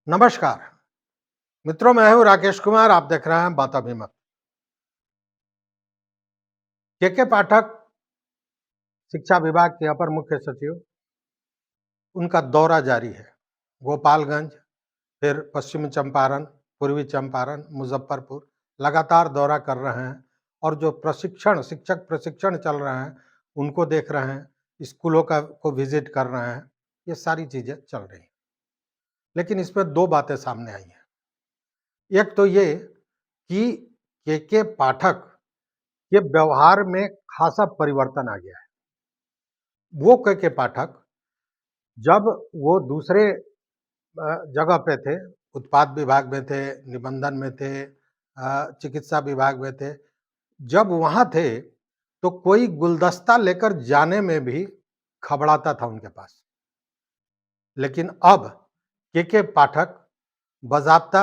नमस्कार मित्रों, मैं हूं राकेश कुमार। आप देख रहे हैं बात अभिमत। के पाठक शिक्षा विभाग के अपर मुख्य सचिव, उनका दौरा जारी है। गोपालगंज, फिर पश्चिमी चंपारण, पूर्वी चंपारण, मुजफ्फरपुर लगातार दौरा कर रहे हैं और जो शिक्षक प्रशिक्षण चल रहे हैं उनको देख रहे हैं, स्कूलों का को विजिट कर रहे हैं। ये सारी चीजें चल रही हैं, लेकिन इसमें दो बातें सामने आई हैं। एक तो ये कि के पाठक के व्यवहार में खासा परिवर्तन आ गया है। वो के पाठक जब वो दूसरे जगह पे थे, उत्पाद विभाग में थे, निबंधन में थे, चिकित्सा विभाग में थे, जब वहाँ थे तो कोई गुलदस्ता लेकर जाने में भी घबराता था उनके पास। लेकिन अब के पाठक बाज़ाब्ता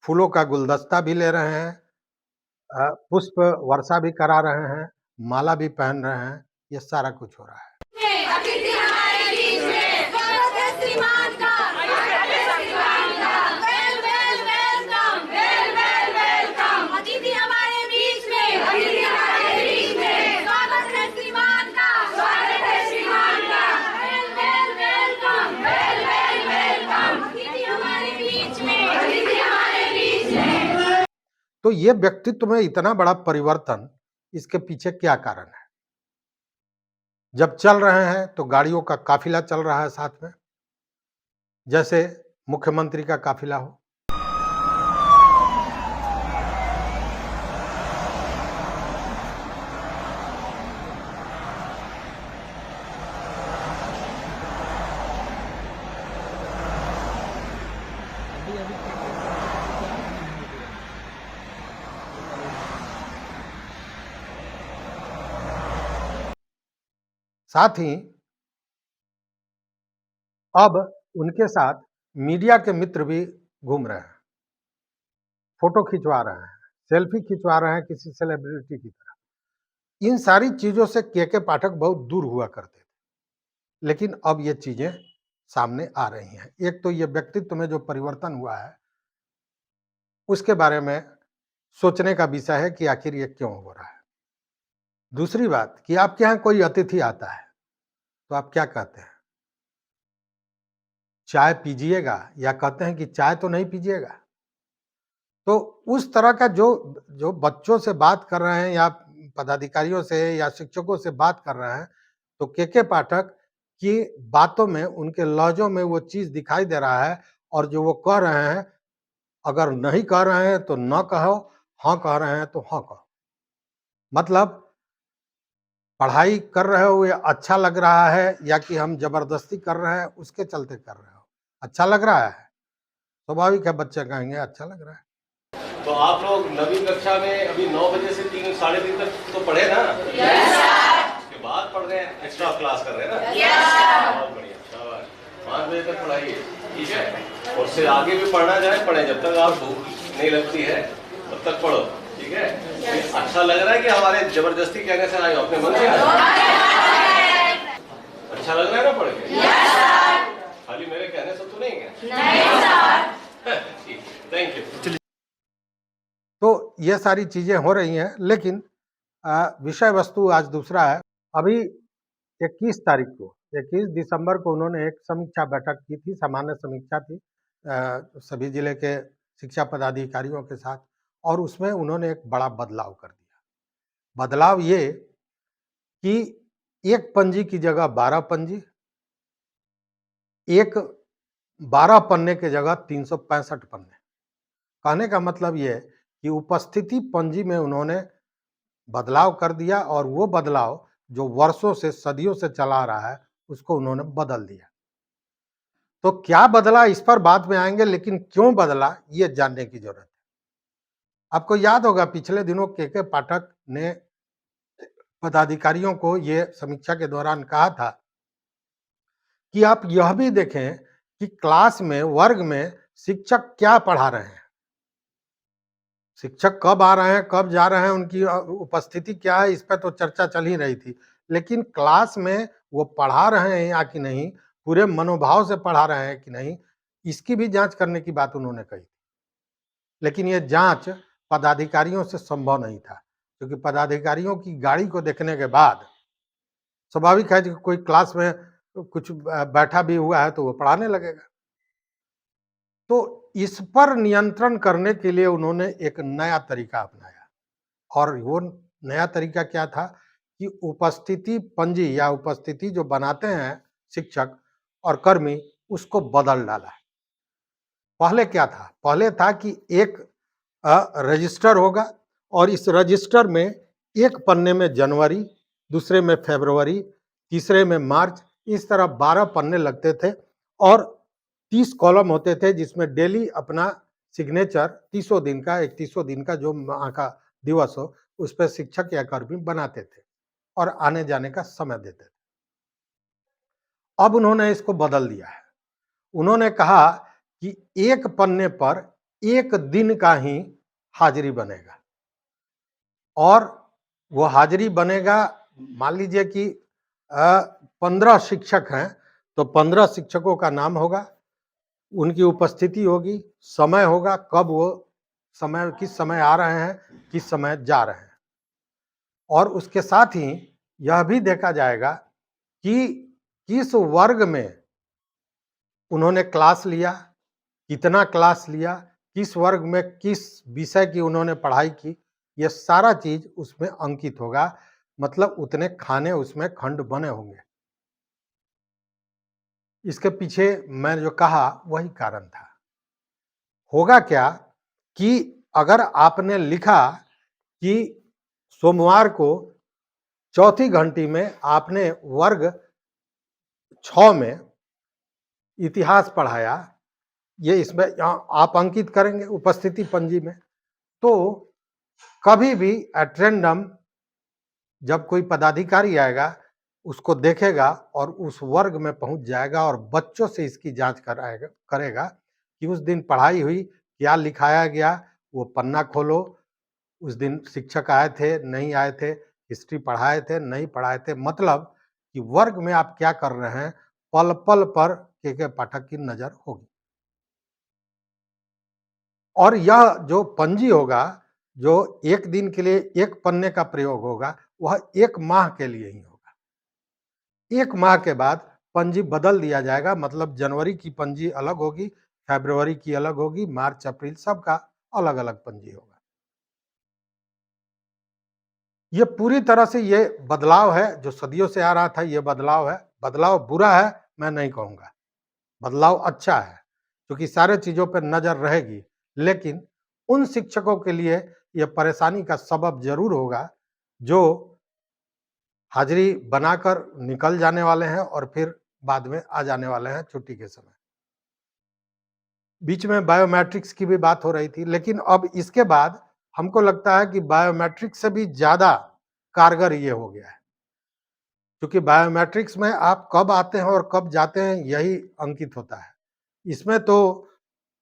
फूलों का गुलदस्ता भी ले रहे हैं, पुष्प वर्षा भी करा रहे हैं, माला भी पहन रहे हैं। ये सारा कुछ हो रहा है। अतिथि हमारे बीच में, स्वागत है श्रीमान का, स्वागत है श्रीमान का, वेलकम, वेलकम। अतिथि हमारे बीच में, अतिथि हमारे बीच में, स्वागत है श्रीमान का, स्वागत है श्रीमान का, वेलकम, वेलकम। अतिथि हमारे बीच में, अतिथि हमारे बीच में। तो ये व्यक्तित्व में इतना बड़ा परिवर्तन, इसके पीछे क्या कारण है? जब चल रहे हैं तो गाड़ियों का काफिला चल रहा है साथ में, जैसे मुख्यमंत्री का काफिला हो। साथ ही अब उनके साथ मीडिया के मित्र भी घूम रहे हैं, फोटो खिंचवा रहे हैं, सेल्फी खिंचवा रहे हैं किसी सेलिब्रिटी की तरह। इन सारी चीजों से के पाठक बहुत दूर हुआ करते थे, लेकिन अब ये चीजें सामने आ रही हैं। एक तो ये व्यक्तित्व में जो परिवर्तन हुआ है, उसके बारे में सोचने का विषय है कि आखिर ये क्यों हो रहा है। दूसरी बात कि आपके यहाँ कोई अतिथि आता है तो आप क्या कहते हैं? चाय पीजिएगा, या कहते हैं कि चाय तो नहीं पीजिएगा? तो उस तरह का जो जो बच्चों से बात कर रहे हैं या पदाधिकारियों से या शिक्षकों से बात कर रहे हैं, तो के पाठक की बातों में, उनके लहजों में वो चीज दिखाई दे रहा है। और जो वो कह रहे हैं, अगर नहीं कह रहे हैं तो न कहो, हाँ कह रहे हैं तो हाँ कहो। मतलब पढ़ाई कर रहे हो ये अच्छा लग रहा है, या कि हम जबरदस्ती कर रहे हैं उसके चलते कर रहे हो? अच्छा लग रहा है, स्वाभाविक है बच्चे कहेंगे अच्छा लग रहा है। तो आप लोग नवीं कक्षा में अभी 9 बजे से 3 साढ़े 3 तक तो पढ़े ना? Yes sir. उसके बाद पढ़ रहे हैं, एक्स्ट्रा क्लास कर रहे हैं ना? Yes sir. बहुत बढ़िया, शाबाश। 5 बजे तक पढ़ाइए, ठीक है? और उससे आगे भी पढ़ना जाए पढ़े, जब तक आप भूख नहीं लगती है तब तक पढ़ो, ठीक है? अच्छा लग रहा है कि हमारे जबरदस्ती कहने से आए हो, अपने मन से आए? अच्छा लग रहा है ना पढ़ के? Yes sir. खाली मेरे कहने से तो नहीं है? नहीं सर। ठीक, थैंक यू। तो ये सारी चीजें हो रही हैं, लेकिन विषय वस्तु आज दूसरा है। अभी 21 तारीख को, 21 दिसंबर को उन्होंने एक समीक्षा बैठक की थी, सामान्य समीक्षा थी सभी जिले के शिक्षा पदाधिकारियों के साथ, और उसमें उन्होंने एक बड़ा बदलाव कर दिया। बदलाव ये कि एक पंजी की जगह 12 पंजी, एक 12 पन्ने की जगह 365 पन्ने। कहने का मतलब ये है कि उपस्थिति पंजी में उन्होंने बदलाव कर दिया, और वो बदलाव जो वर्षों से, सदियों से चला आ रहा है, उसको उन्होंने बदल दिया। तो क्या बदला, इस पर बाद में आएंगे, लेकिन क्यों बदला ये जानने की जरूरत है। आपको याद होगा पिछले दिनों के पाठक ने पदाधिकारियों को ये समीक्षा के दौरान कहा था कि आप यह भी देखें कि क्लास में, वर्ग में शिक्षक क्या पढ़ा रहे हैं, शिक्षक कब आ रहे हैं, कब जा रहे हैं, उनकी उपस्थिति क्या है, इस पर तो चर्चा चल ही रही थी। लेकिन क्लास में वो पढ़ा रहे हैं या कि नहीं, पूरे मनोभाव से पढ़ा रहे हैं कि नहीं, इसकी भी जांच करने की बात उन्होंने कही, लेकिन ये जांच पदाधिकारियों से संभव नहीं था, क्योंकि पदाधिकारियों की गाड़ी को देखने के बाद स्वाभाविक है कि कोई क्लास में कुछ बैठा भी हुआ है तो वो पढ़ाने लगेगा। तो इस पर नियंत्रण करने के लिए उन्होंने एक नया तरीका अपनाया, और वो नया तरीका क्या था कि उपस्थिति पंजी या उपस्थिति जो बनाते हैं शिक्षक और कर्मी, उसको बदल डाला। पहले क्या था? पहले था कि एक रजिस्टर होगा और इस रजिस्टर में एक पन्ने में जनवरी, दूसरे में फरवरी, तीसरे में मार्च, इस तरह 12 पन्ने लगते थे और 30 कॉलम होते थे, जिसमें डेली अपना सिग्नेचर 30 दिन का, 31 दिन का जो माह का दिवस हो, उस पर शिक्षक या कर्मी बनाते थे और आने जाने का समय देते थे। अब उन्होंने इसको बदल दिया है। उन्होंने कहा कि एक पन्ने पर एक दिन का ही हाजिरी बनेगा, और वो हाजिरी बनेगा, मान लीजिए कि 15 शिक्षक हैं तो 15 शिक्षकों का नाम होगा, उनकी उपस्थिति होगी, समय होगा, कब वो समय, किस समय आ रहे हैं, किस समय जा रहे हैं, और उसके साथ ही यह भी देखा जाएगा कि किस वर्ग में उन्होंने क्लास लिया, कितना क्लास लिया, किस वर्ग में किस विषय की उन्होंने पढ़ाई की, यह सारा चीज उसमें अंकित होगा। मतलब उतने खाने उसमें खंड बने होंगे। इसके पीछे मैं जो कहा वही कारण था। होगा क्या कि अगर आपने लिखा कि सोमवार को चौथी घंटी में आपने वर्ग 6 में इतिहास पढ़ाया, ये इसमें आप अंकित करेंगे उपस्थिति पंजी में, तो कभी भी एट रैंडम जब कोई पदाधिकारी आएगा, उसको देखेगा और उस वर्ग में पहुंच जाएगा और बच्चों से इसकी जांच करेगा कि उस दिन पढ़ाई हुई, क्या लिखाया गया, वो पन्ना खोलो, उस दिन शिक्षक आए थे, नहीं आए थे, हिस्ट्री पढ़ाए थे, नहीं पढ़ाए थे, मतलब कि वर्ग में आप क्या कर रहे हैं, पल पल पर के पाठक की नजर होगी। और यह जो पंजी होगा, जो एक दिन के लिए एक पन्ने का प्रयोग होगा, वह 1 माह के लिए ही होगा। 1 माह के बाद पंजी बदल दिया जाएगा, मतलब जनवरी की पंजी अलग होगी, फरवरी की अलग होगी, मार्च अप्रैल सबका अलग अलग पंजी होगा। ये पूरी तरह से ये बदलाव है जो सदियों से आ रहा था, ये बदलाव है। बदलाव बुरा है मैं नहीं कहूंगा, बदलाव अच्छा है, क्योंकि सारे चीजों पर नजर रहेगी, लेकिन उन शिक्षकों के लिए यह परेशानी का सबब जरूर होगा जो हाजिरी बनाकर निकल जाने वाले हैं और फिर बाद में आ जाने वाले हैं छुट्टी के समय। बीच में बायोमेट्रिक्स की भी बात हो रही थी, लेकिन अब इसके बाद हमको लगता है कि बायोमेट्रिक्स से भी ज्यादा कारगर ये हो गया है, क्योंकि बायोमेट्रिक्स में आप कब आते हैं और कब जाते हैं यही अंकित होता है। इसमें तो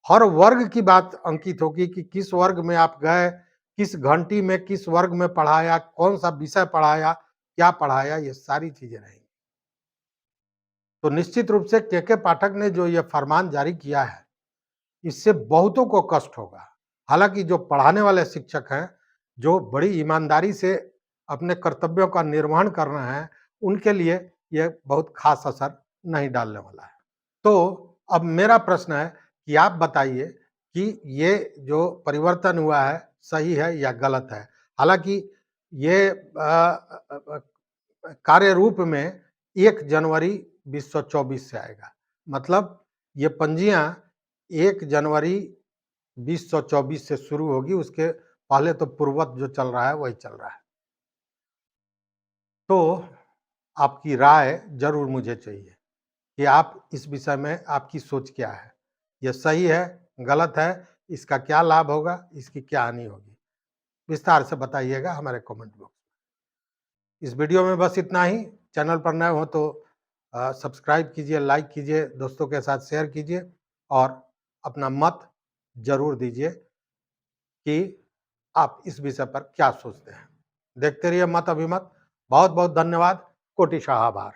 हर वर्ग की बात अंकित होगी कि किस वर्ग में आप गए, किस घंटी में किस वर्ग में पढ़ाया, कौन सा विषय पढ़ाया, क्या पढ़ाया, ये सारी चीजें रहेंगी। तो निश्चित रूप से के पाठक ने जो ये फरमान जारी किया है, इससे बहुतों को कष्ट होगा। हालांकि जो पढ़ाने वाले शिक्षक हैं, जो बड़ी ईमानदारी से अपने कर्तव्यों का निर्वहन कर रहे हैं, उनके लिए ये बहुत खास असर नहीं डालने वाला है। तो अब मेरा प्रश्न है कि आप बताइए कि ये जो परिवर्तन हुआ है सही है या गलत है? हालांकि ये कार्य रूप में 1 जनवरी 2024 से आएगा, मतलब ये पंजियां 1 जनवरी 2024 से शुरू होगी, उसके पहले तो पूर्ववत जो चल रहा है वही चल रहा है। तो आपकी राय जरूर मुझे चाहिए कि आप इस विषय में आपकी सोच क्या है, यह सही है, गलत है, इसका क्या लाभ होगा, इसकी क्या हानि होगी, विस्तार से बताइएगा हमारे कमेंट बॉक्स में। इस वीडियो में बस इतना ही। चैनल पर नए हो तो सब्सक्राइब कीजिए, लाइक कीजिए, दोस्तों के साथ शेयर कीजिए और अपना मत जरूर दीजिए कि आप इस विषय पर क्या सोचते हैं। देखते रहिए मत अभिमत। बहुत बहुत धन्यवाद। कोटि आभार।